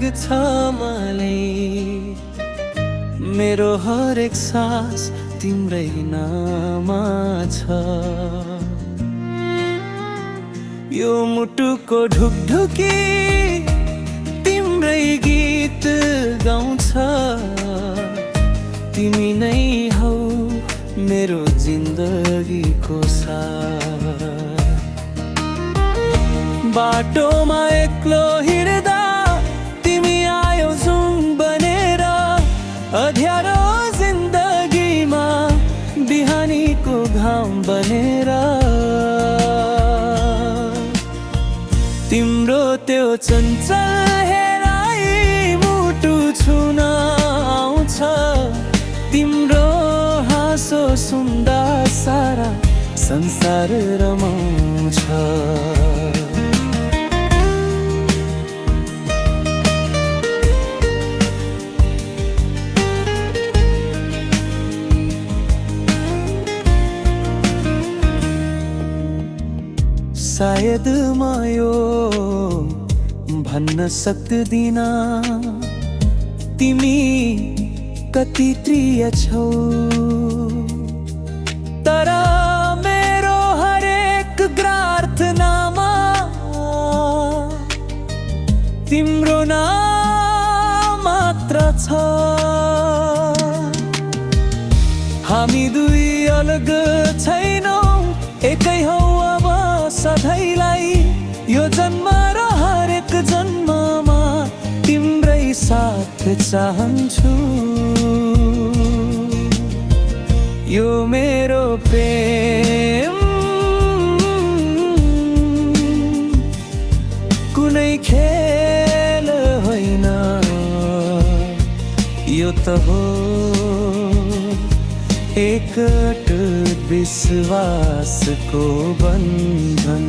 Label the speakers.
Speaker 1: लाग्छ मलाई। मेरो हरेक सास तिम्रै नाममा छ। यो मुटुको ढुकढुकी तिम्रै गीत गाउँछ। तिमी नै हौ मेरो जिन्दगीको सार। बाटोमा एक्लो हिँड्दा तिमी आयो जुन बनेर। अँध्यारो जिन्दगीमा बिहानीको घाम बनेर। तिम्रो त्यो चञ्चल हेराइ मुटु छुन आउँछ। तिम्रो हाँसो सुन्दा सारा संसार रमाउँछ। सायद म यो भन्न सक्दिन तिमी कति प्रिय छौ। तर मेरो हरेक प्रार्थनामा तिम्रो नाम मात्र छ। हामी दुई अलग छैनौँ, एकै हौ अब सधैँलाई। यो जन्म र हरेक जन्ममा तिम्रै साथ चाहन्छु। यो मेरो प्रेम कुनै खेल होइन, यो त हो एक अटुट विश्वासको बन्धन।